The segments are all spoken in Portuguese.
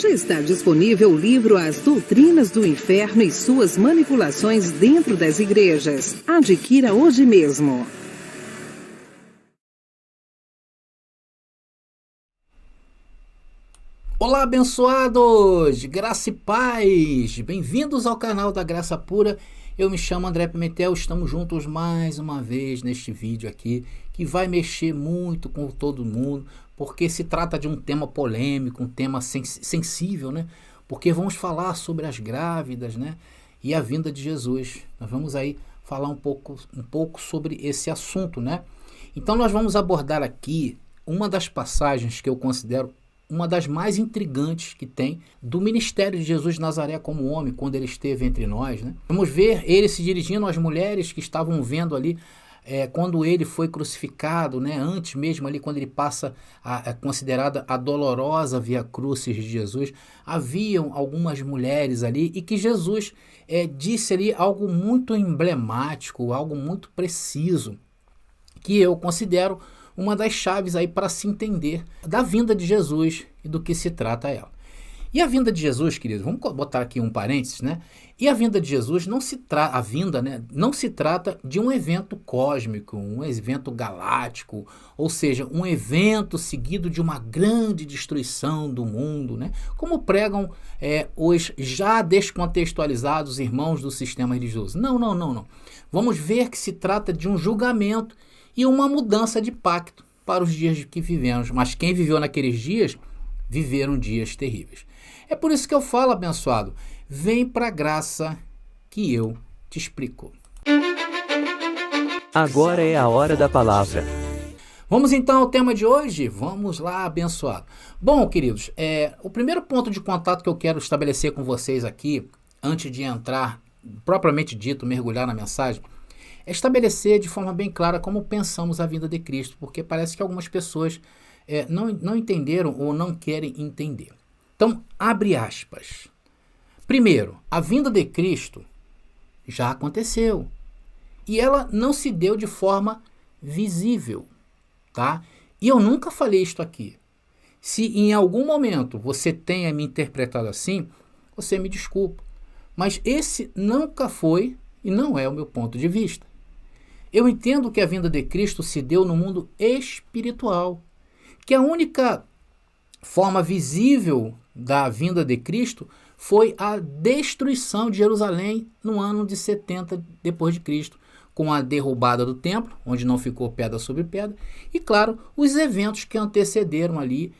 Já está disponível o livro As Doutrinas do Inferno e Suas Manipulações Dentro das Igrejas. Adquira hoje mesmo. Olá, abençoados! Graça e paz! Bem-vindos ao canal da Graça Pura. Eu me chamo André Pimentel, estamos juntos mais uma vez neste vídeo aqui, que vai mexer muito com todo mundo, porque se trata de um tema polêmico, um tema sensível, né? Porque vamos falar sobre as grávidas, né? E a vinda de Jesus. Nós vamos aí falar um pouco sobre esse assunto, né? Então nós vamos abordar aqui uma das passagens que eu considero uma das mais intrigantes que tem do ministério de Jesus de Nazaré como homem, quando ele esteve entre nós, né? Vamos ver ele se dirigindo às mulheres que estavam vendo ali quando ele foi crucificado, né? Antes mesmo ali, quando ele passa considerada a dolorosa via crucis de Jesus, haviam algumas mulheres ali e que Jesus disse ali algo muito emblemático, algo muito preciso, que eu considero uma das chaves aí para se entender da vinda de Jesus e do que se trata ela. E a vinda de Jesus, queridos, vamos botar aqui um parênteses, né? E a vinda de Jesus não se trata de um evento cósmico, um evento galáctico, ou seja, um evento seguido de uma grande destruição do mundo, né? Como pregam os já descontextualizados irmãos do sistema religioso. Não. Vamos ver que se trata de um julgamento e uma mudança de pacto para os dias que vivemos. Mas quem viveu naqueles dias, viveram dias terríveis. É por isso que eu falo, abençoado, vem para a graça que eu te explico. Agora é a hora da palavra. Vamos então ao tema de hoje? Vamos lá, abençoado. Bom, queridos, o primeiro ponto de contato que eu quero estabelecer com vocês aqui, antes de entrar, propriamente dito, mergulhar na mensagem, é estabelecer de forma bem clara como pensamos a vinda de Cristo, porque parece que algumas pessoas não entenderam ou não querem entender. Então, abre aspas. Primeiro, a vinda de Cristo já aconteceu e ela não se deu de forma visível, tá? E eu nunca falei isto aqui. Se em algum momento você tenha me interpretado assim, você me desculpa, mas esse nunca foi e não é o meu ponto de vista. Eu entendo que a vinda de Cristo se deu no mundo espiritual, que a única forma visível da vinda de Cristo foi a destruição de Jerusalém no ano de 70 depois de Cristo, com a derrubada do templo, onde não ficou pedra sobre pedra, e claro, os eventos que antecederam ali,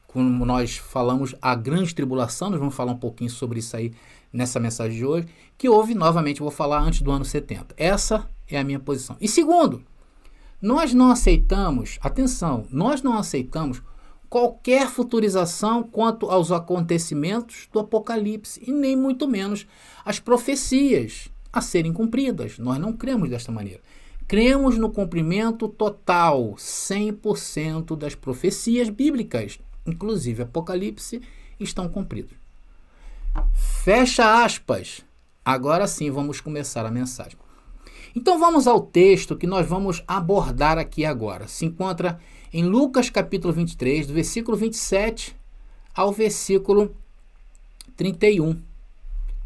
como nós falamos, a grande tribulação. Nós vamos falar um pouquinho sobre isso aí nessa mensagem de hoje, que houve, novamente, vou falar antes do ano 70. Essa é a minha posição. E segundo, nós não aceitamos, atenção, nós não aceitamos qualquer futurização quanto aos acontecimentos do Apocalipse e nem muito menos as profecias a serem cumpridas. Nós não cremos desta maneira. Cremos no cumprimento total, 100% das profecias bíblicas, inclusive Apocalipse, estão cumpridos. Fecha aspas. Agora sim vamos começar a mensagem. Então vamos ao texto que nós vamos abordar aqui agora. Se encontra em Lucas capítulo 23, do versículo 27 ao versículo 31.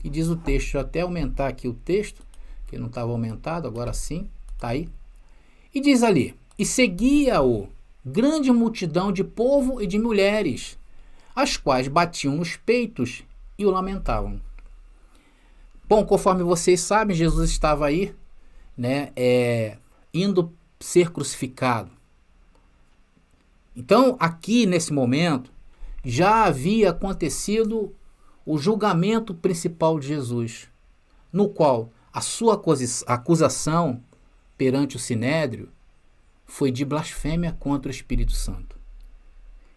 E diz o texto, deixa eu até aumentar aqui o texto, que não estava aumentado, agora sim, está aí. E diz ali, e seguia-o grande multidão de povo e de mulheres, as quais batiam nos peitos e o lamentavam. Bom, conforme vocês sabem, Jesus estava aí, né, indo ser crucificado. Então, aqui nesse momento, já havia acontecido o julgamento principal de Jesus, no qual a sua acusação perante o Sinédrio foi de blasfêmia contra o Espírito Santo.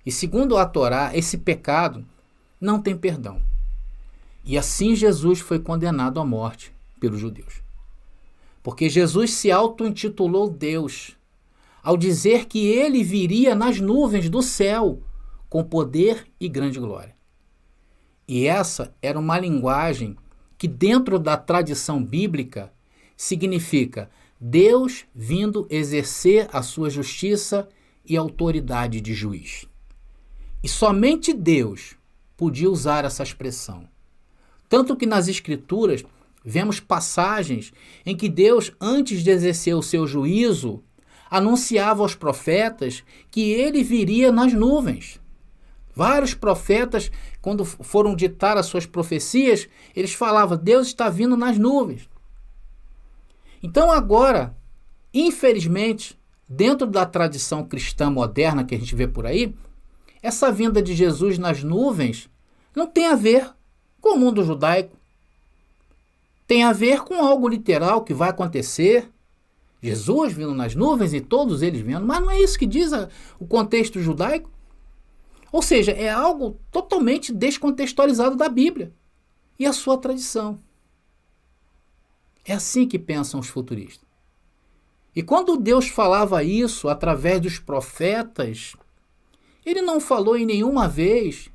E segundo a Torá, esse pecado não tem perdão. E assim Jesus foi condenado à morte pelos judeus. Porque Jesus se auto-intitulou Deus, ao dizer que ele viria nas nuvens do céu com poder e grande glória. E essa era uma linguagem que, dentro da tradição bíblica, significa Deus vindo exercer a sua justiça e autoridade de juiz. E somente Deus podia usar essa expressão. Tanto que nas Escrituras vemos passagens em que Deus, antes de exercer o seu juízo, anunciava aos profetas que ele viria nas nuvens. Vários profetas, quando foram ditar as suas profecias, eles falavam: Deus está vindo nas nuvens. Então agora, infelizmente, dentro da tradição cristã moderna que a gente vê por aí, essa vinda de Jesus nas nuvens não tem a ver com o mundo judaico. Tem a ver com algo literal que vai acontecer. Jesus vindo nas nuvens e todos eles vendo, mas não é isso que diz o contexto judaico. Ou seja, é algo totalmente descontextualizado da Bíblia e a sua tradição. É assim que pensam os futuristas. E quando Deus falava isso através dos profetas, ele não falou em nenhuma vez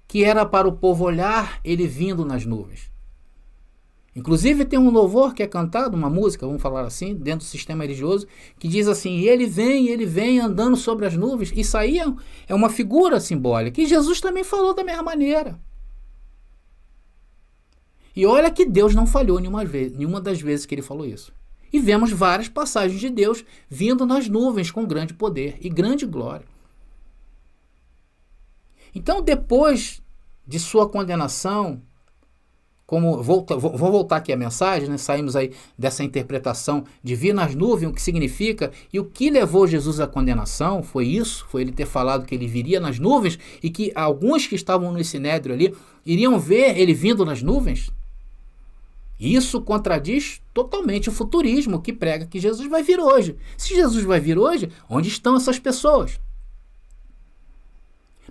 que era para o povo olhar ele vindo nas nuvens. Inclusive tem um louvor que é cantado, uma música, vamos falar assim, dentro do sistema religioso, que diz assim: ele vem andando sobre as nuvens. Isso aí é uma figura simbólica. E Jesus também falou da mesma maneira. E olha que Deus não falhou nenhuma das vezes que ele falou isso. E vemos várias passagens de Deus vindo nas nuvens com grande poder e grande glória. Então, depois de sua condenação, vou voltar aqui a mensagem, né? Saímos aí dessa interpretação de vir nas nuvens, o que significa, e o que levou Jesus à condenação foi isso, foi ele ter falado que ele viria nas nuvens e que alguns que estavam no sinédrio ali iriam ver ele vindo nas nuvens. Isso contradiz totalmente o futurismo que prega que Jesus vai vir hoje. Se Jesus vai vir hoje, onde estão essas pessoas?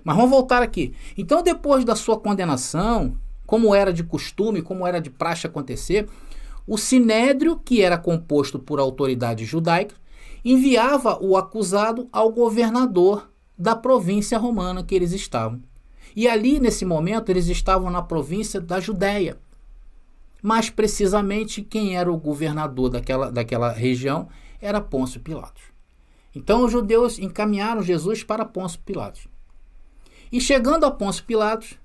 Mas vamos voltar aqui. Então, depois da sua condenação, como era de costume, como era de praxe acontecer, o sinédrio, que era composto por autoridades judaicas, enviava o acusado ao governador da província romana que eles estavam. E ali, nesse momento, eles estavam na província da Judéia. Mais precisamente, quem era o governador daquela região era Pôncio Pilatos. Então, os judeus encaminharam Jesus para Pôncio Pilatos. E chegando a Pôncio Pilatos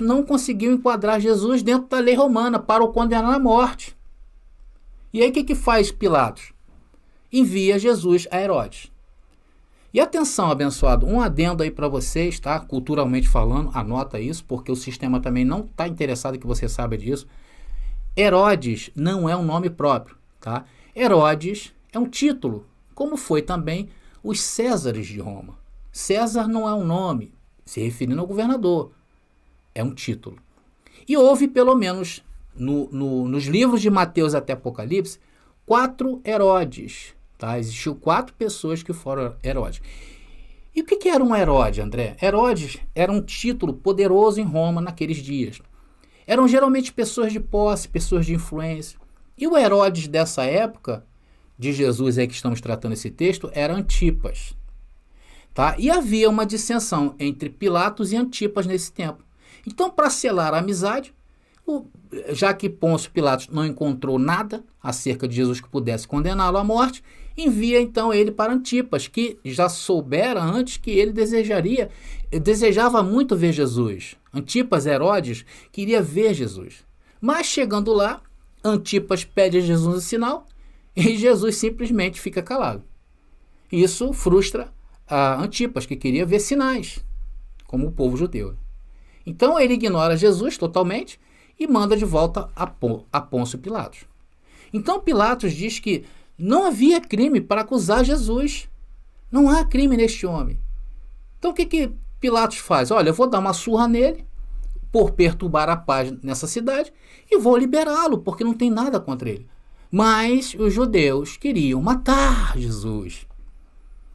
não conseguiu enquadrar Jesus dentro da lei romana para o condenar à morte. E aí o que faz Pilatos? Envia Jesus a Herodes. E atenção, abençoado, um adendo aí para vocês, tá? Culturalmente falando, anota isso, porque o sistema também não está interessado que você saiba disso. Herodes não é um nome próprio, tá? Herodes é um título, como foi também os Césares de Roma. César não é um nome, se referindo ao governador, é um título. E houve, pelo menos, nos livros de Mateus até Apocalipse, 4 Herodes. Tá? Existiu 4 pessoas que foram Herodes. E o que era um Herodes, André? Herodes era um título poderoso em Roma naqueles dias. Eram geralmente pessoas de posse, pessoas de influência. E o Herodes dessa época, de Jesus aí que estamos tratando esse texto, era Antipas. Tá? E havia uma dissensão entre Pilatos e Antipas nesse tempo. Então, para selar a amizade, já que Pôncio Pilatos não encontrou nada acerca de Jesus que pudesse condená-lo à morte, envia então ele para Antipas, que já soubera antes que ele desejava muito ver Jesus. Antipas, Herodes, queria ver Jesus. Mas chegando lá, Antipas pede a Jesus um sinal e Jesus simplesmente fica calado. Isso frustra a Antipas, que queria ver sinais, como o povo judeu. Então ele ignora Jesus totalmente e manda de volta a Pôncio Pilatos. Então Pilatos diz que não havia crime para acusar Jesus. Não há crime neste homem. Então o que Pilatos faz? Olha, eu vou dar uma surra nele por perturbar a paz nessa cidade e vou liberá-lo, porque não tem nada contra ele. Mas os judeus queriam matar Jesus.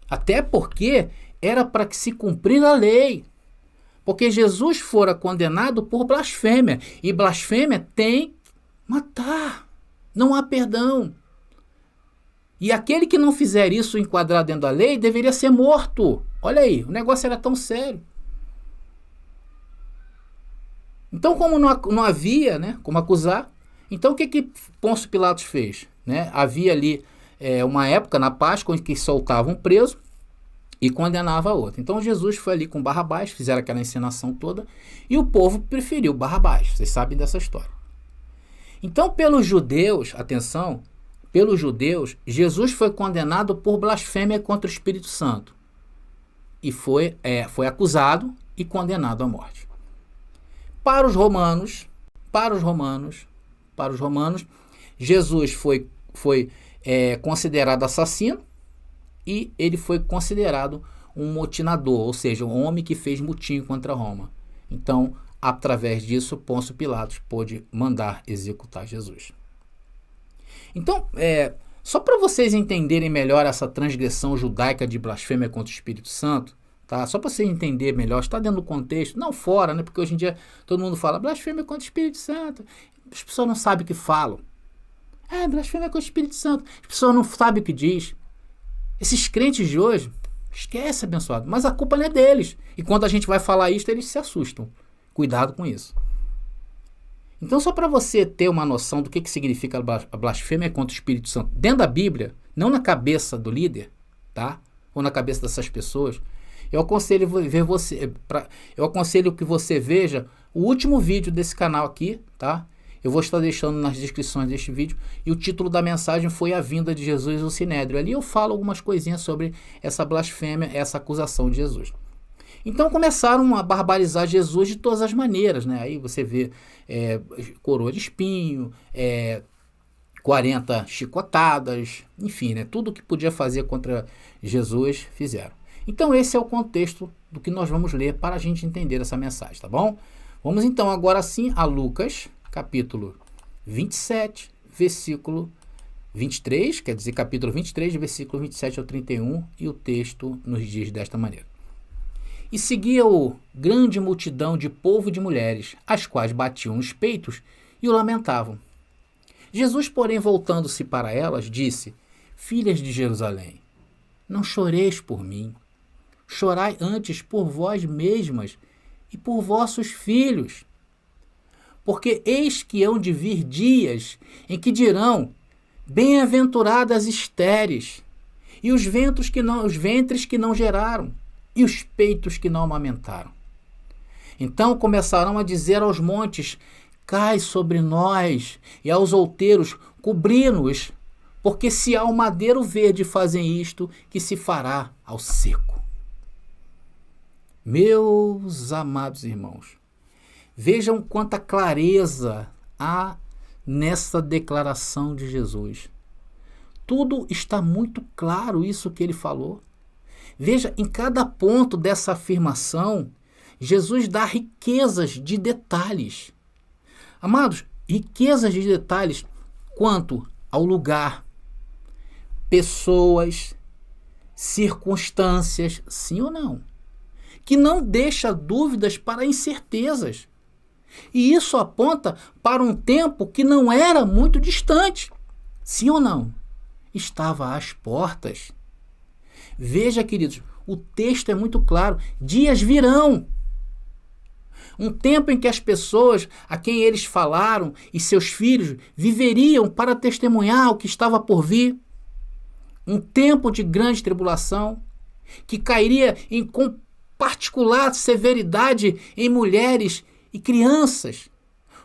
Até porque era para que se cumprir a lei. Porque Jesus fora condenado por blasfêmia. E blasfêmia tem que matar. Não há perdão. E aquele que não fizer isso enquadrado dentro da lei deveria ser morto. Olha aí, o negócio era tão sério. Então, como não havia, né, como acusar, então o que Pôncio Pilatos fez? Né? Havia ali uma época na Páscoa em que soltavam um preso e condenava a outra. Então Jesus foi ali com Barrabás, fizeram aquela encenação toda, e o povo preferiu Barrabás. Vocês sabem dessa história. Então, pelos judeus, atenção, pelos judeus, Jesus foi condenado por blasfêmia contra o Espírito Santo. E foi acusado e condenado à morte. Para os romanos, Jesus foi considerado assassino e ele foi considerado um motinador, ou seja, um homem que fez motim contra Roma. Então, através disso, Pôncio Pilatos pôde mandar executar Jesus. Então, só para vocês entenderem melhor essa transgressão judaica de blasfêmia contra o Espírito Santo, tá? Só para vocês entenderem melhor, está dentro do contexto, não fora, né? Porque hoje em dia todo mundo fala blasfêmia contra o Espírito Santo. As pessoas não sabem o que falam. Blasfêmia contra o Espírito Santo. As pessoas não sabem o que diz. Esses crentes de hoje, esquece, abençoado, mas a culpa não é deles. E quando a gente vai falar isso, eles se assustam. Cuidado com isso. Então, só para você ter uma noção do que significa a blasfêmia contra o Espírito Santo dentro da Bíblia, não na cabeça do líder, tá? Ou na cabeça dessas pessoas, eu aconselho que você veja o último vídeo desse canal aqui, tá? Eu vou estar deixando nas descrições deste vídeo, e o título da mensagem foi A Vinda de Jesus ao Sinédrio. Ali eu falo algumas coisinhas sobre essa blasfêmia, essa acusação de Jesus. Então começaram a barbarizar Jesus de todas as maneiras, né? Aí você vê coroa de espinho, 40 chicotadas, enfim, né? Tudo que podia fazer contra Jesus fizeram. Então esse é o contexto do que nós vamos ler para a gente entender essa mensagem, tá bom? Vamos então agora sim a Lucas, capítulo 27, versículo 23, quer dizer, capítulo 23, versículo 27 ao 31, e o texto nos diz desta maneira. E seguia-o grande multidão de povo e de mulheres, as quais batiam os peitos e o lamentavam. Jesus, porém, voltando-se para elas, disse: Filhas de Jerusalém, não choreis por mim, chorai antes por vós mesmas e por vossos filhos. Porque eis que hão de vir dias em que dirão: bem-aventuradas estéreis, e os ventres que não geraram, e os peitos que não amamentaram. Então começarão a dizer aos montes: cai sobre nós, e aos outeiros: cobri-nos, porque se ao madeiro verde fazem isto, que se fará ao seco. Meus amados irmãos, vejam quanta clareza há nessa declaração de Jesus. Tudo está muito claro, isso que ele falou. Veja, em cada ponto dessa afirmação, Jesus dá riquezas de detalhes. Amados, riquezas de detalhes quanto ao lugar, pessoas, circunstâncias, sim ou não, que não deixa dúvidas para incertezas. E isso aponta para um tempo que não era muito distante, sim ou não, estava às portas. Veja, queridos, o texto é muito claro. Dias virão. Um tempo em que as pessoas a quem eles falaram e seus filhos viveriam para testemunhar o que estava por vir. Um tempo de grande tribulação que cairia com particular severidade em mulheres e crianças.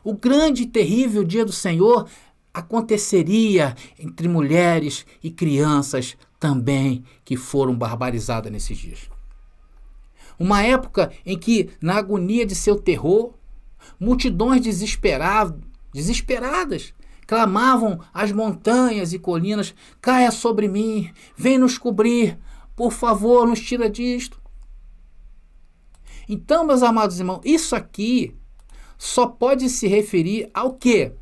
O grande e terrível dia do Senhor aconteceria entre mulheres e crianças também que foram barbarizadas nesses dias. Uma época em que, na agonia de seu terror, multidões desesperadas clamavam às montanhas e colinas: caia sobre mim, vem nos cobrir, por favor, nos tira disto. Então, meus amados irmãos, isso aqui só pode se referir ao quê?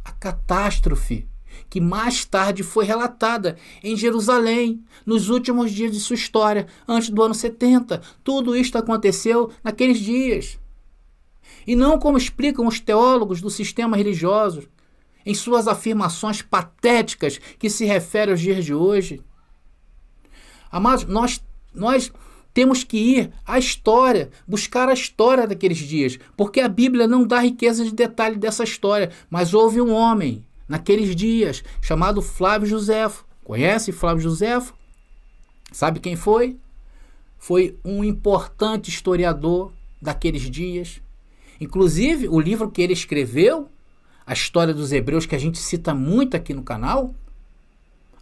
A catástrofe que mais tarde foi relatada em Jerusalém, nos últimos dias de sua história, antes do ano 70. Tudo isto aconteceu naqueles dias. E não como explicam os teólogos do sistema religioso, em suas afirmações patéticas que se referem aos dias de hoje. Amados, nós temos que ir à história, buscar a história daqueles dias, porque a Bíblia não dá riqueza de detalhe dessa história, mas houve um homem naqueles dias chamado Flávio Josefo. Conhece Flávio Josefo? Sabe quem foi? Foi um importante historiador daqueles dias. Inclusive, o livro que ele escreveu, a História dos Hebreus, que a gente cita muito aqui no canal,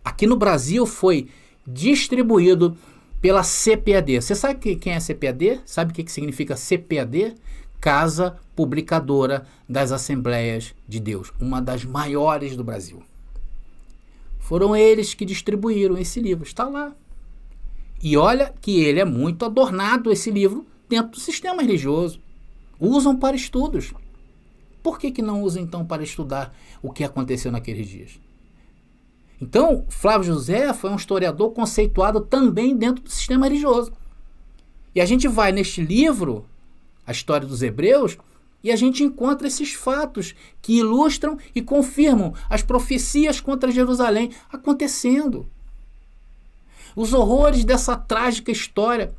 aqui no Brasil foi distribuído pela CPAD. Você sabe quem é a CPAD? Sabe o que significa CPAD? Casa Publicadora das Assembleias de Deus, uma das maiores do Brasil. Foram eles que distribuíram esse livro, está lá. E olha que ele é muito adornado, esse livro, dentro do sistema religioso. Usam para estudos. Por que não usam então para estudar o que aconteceu naqueles dias? Então, Flávio José foi um historiador conceituado também dentro do sistema religioso. E a gente vai neste livro, a História dos Hebreus, e a gente encontra esses fatos que ilustram e confirmam as profecias contra Jerusalém acontecendo. Os horrores dessa trágica história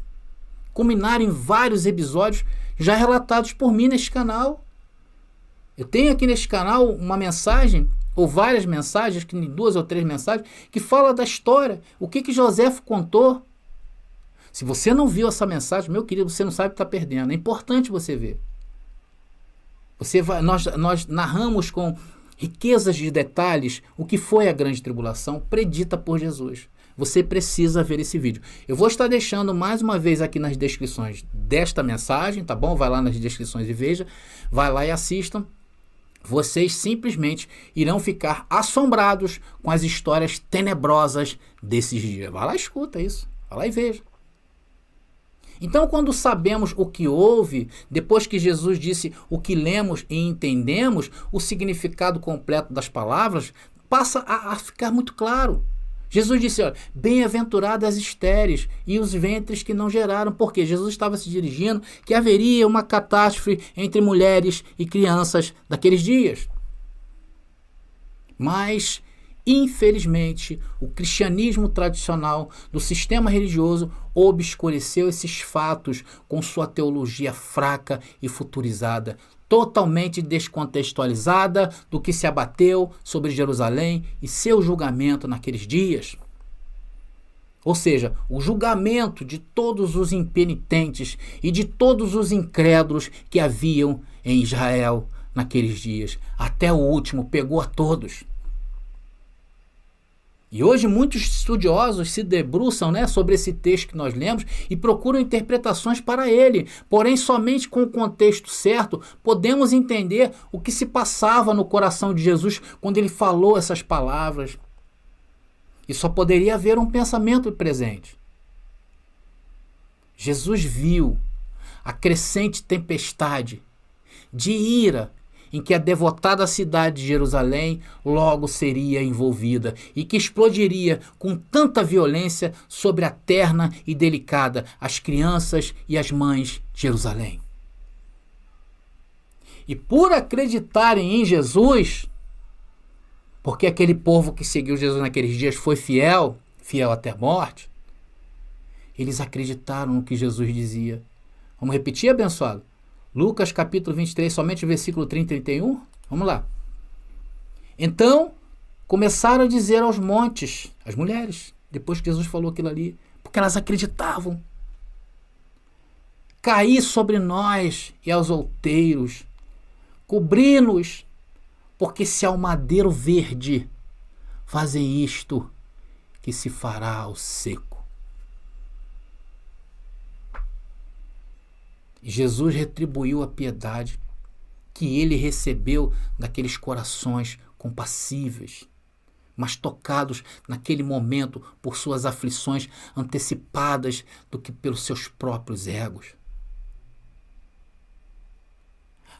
culminaram em vários episódios já relatados por mim neste canal. Eu tenho aqui neste canal uma mensagem, ou várias mensagens, que 2 ou 3 mensagens, que fala da história, o que Joséfo contou. Se você não viu essa mensagem, meu querido, você não sabe o que está perdendo. É importante você ver. Nós narramos com riquezas de detalhes o que foi a grande tribulação predita por Jesus. Você precisa ver esse vídeo. Eu vou estar deixando mais uma vez aqui nas descrições desta mensagem, tá bom? Vai lá nas descrições e veja. Vai lá e assistam. Vocês simplesmente irão ficar assombrados com as histórias tenebrosas desses dias. Vai lá e escuta isso. Vai lá e veja. Então, quando sabemos o que houve, depois que Jesus disse o que lemos e entendemos, o significado completo das palavras passa a ficar muito claro. Jesus disse, olha, bem-aventuradas as estéreis e os ventres que não geraram, porque Jesus estava se dirigindo que haveria uma catástrofe entre mulheres e crianças daqueles dias. Mas, infelizmente, o cristianismo tradicional do sistema religioso obscureceu esses fatos com sua teologia fraca e futurizada, totalmente descontextualizada do que se abateu sobre Jerusalém e seu julgamento naqueles dias. Ou seja, o julgamento de todos os impenitentes e de todos os incrédulos que haviam em Israel naqueles dias. Até o último pegou a todos. E hoje muitos estudiosos se debruçam, sobre esse texto que nós lemos e procuram interpretações para ele. Porém, somente com o contexto certo podemos entender o que se passava no coração de Jesus quando ele falou essas palavras. E só poderia haver um pensamento presente. Jesus viu a crescente tempestade de ira em que a devotada cidade de Jerusalém logo seria envolvida e que explodiria com tanta violência sobre a terna e delicada as crianças e as mães de Jerusalém. E por acreditarem em Jesus, porque aquele povo que seguiu Jesus naqueles dias foi fiel até a morte, eles acreditaram no que Jesus dizia. Vamos repetir, abençoado? Lucas capítulo 23, somente versículo 30 e 31. Vamos lá. Então, começaram a dizer aos montes, as mulheres, depois que Jesus falou aquilo ali, porque elas acreditavam. Caí sobre nós e aos outeiros, cobri-nos, porque se ao madeiro verde fazem isto, que se fará ao seco. Jesus retribuiu a piedade que ele recebeu daqueles corações compassíveis, mas tocados naquele momento por suas aflições antecipadas do que pelos seus próprios egos.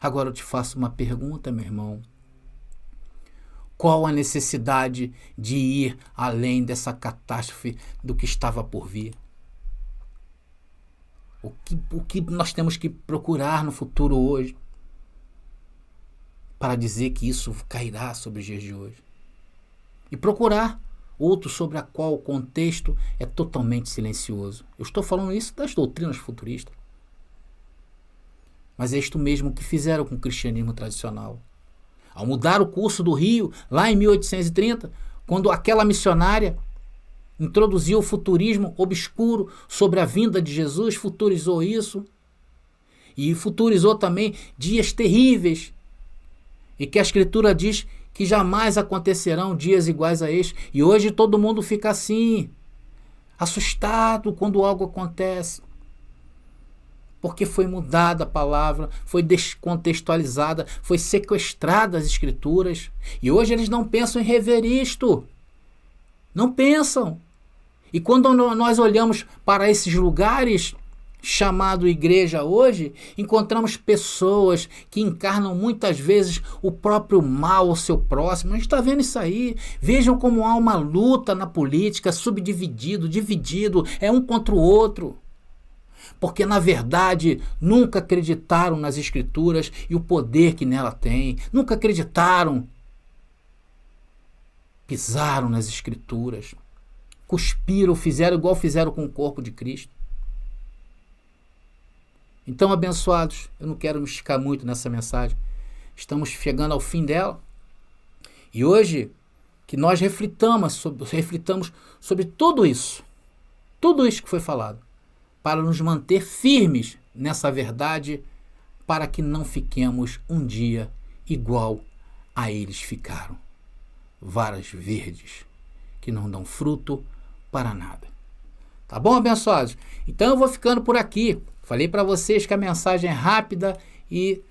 Agora eu te faço uma pergunta, meu irmão. Qual a necessidade de ir além dessa catástrofe do que estava por vir? O que nós temos que procurar no futuro hoje para dizer que isso cairá sobre os dias de hoje? E procurar outro sobre a qual o contexto é totalmente silencioso. Eu estou falando isso das doutrinas futuristas. Mas é isto mesmo que fizeram com o cristianismo tradicional. Ao mudar o curso do rio, lá em 1830, quando aquela missionária introduziu o futurismo obscuro sobre a vinda de Jesus, futurizou isso. E futurizou também dias terríveis. E que a Escritura diz que jamais acontecerão dias iguais a este. E hoje todo mundo fica assim, assustado quando algo acontece. Porque foi mudada a palavra, foi descontextualizada, foi sequestrada as Escrituras. E hoje eles não pensam em rever isto. Não pensam. E quando nós olhamos para esses lugares, chamado igreja hoje, encontramos pessoas que encarnam muitas vezes o próprio mal ao seu próximo. A gente está vendo isso aí. Vejam como há uma luta na política, dividido, é um contra o outro. Porque, na verdade, nunca acreditaram nas Escrituras e o poder que nela tem. Nunca acreditaram. Pisaram nas Escrituras. Cuspiram, fizeram igual fizeram com o corpo de Cristo. Então, abençoados, eu não quero me esticar muito nessa mensagem. Estamos chegando ao fim dela. E hoje, que nós reflitamos sobre tudo isso que foi falado, para nos manter firmes nessa verdade, para que não fiquemos um dia igual a eles ficaram. Varas verdes, que não dão fruto para nada. Tá bom, abençoados? Então eu vou ficando por aqui. Falei para vocês que a mensagem é rápida e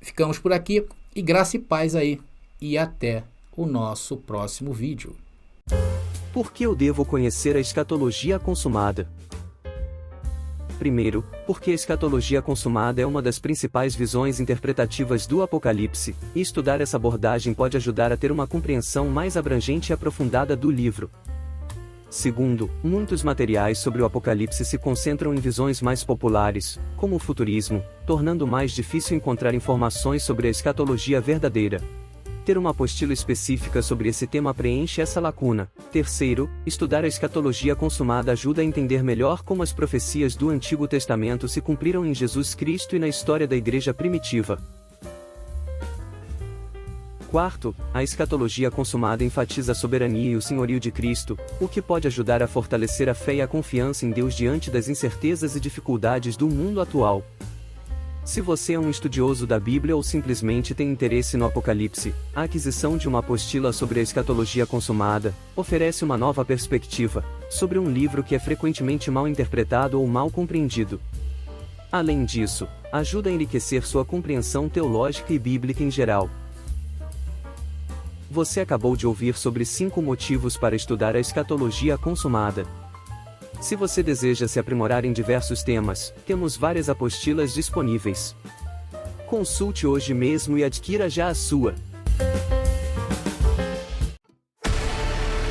ficamos por aqui. E graça e paz aí. E até o nosso próximo vídeo. Por que eu devo conhecer a escatologia consumada? Primeiro, porque a escatologia consumada é uma das principais visões interpretativas do Apocalipse, e estudar essa abordagem pode ajudar a ter uma compreensão mais abrangente e aprofundada do livro. Segundo, muitos materiais sobre o Apocalipse se concentram em visões mais populares, como o futurismo, tornando mais difícil encontrar informações sobre a escatologia verdadeira. Ter uma apostila específica sobre esse tema preenche essa lacuna. Terceiro, estudar a escatologia consumada ajuda a entender melhor como as profecias do Antigo Testamento se cumpriram em Jesus Cristo e na história da Igreja primitiva. Quarto, a escatologia consumada enfatiza a soberania e o senhorio de Cristo, o que pode ajudar a fortalecer a fé e a confiança em Deus diante das incertezas e dificuldades do mundo atual. Se você é um estudioso da Bíblia ou simplesmente tem interesse no Apocalipse, a aquisição de uma apostila sobre a escatologia consumada oferece uma nova perspectiva sobre um livro que é frequentemente mal interpretado ou mal compreendido. Além disso, ajuda a enriquecer sua compreensão teológica e bíblica em geral. Você acabou de ouvir sobre 5 motivos para estudar a escatologia consumada. Se você deseja se aprimorar em diversos temas, temos várias apostilas disponíveis. Consulte hoje mesmo e adquira já a sua.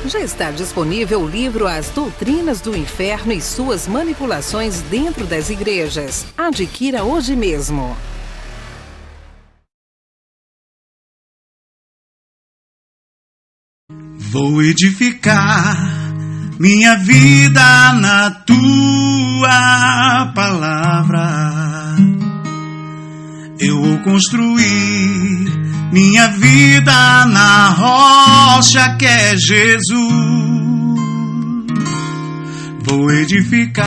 Já está disponível o livro As Doutrinas do Inferno e Suas Manipulações Dentro das Igrejas. Adquira hoje mesmo. Vou edificar minha vida na tua palavra. Eu vou construir minha vida na rocha que é Jesus. Vou edificar.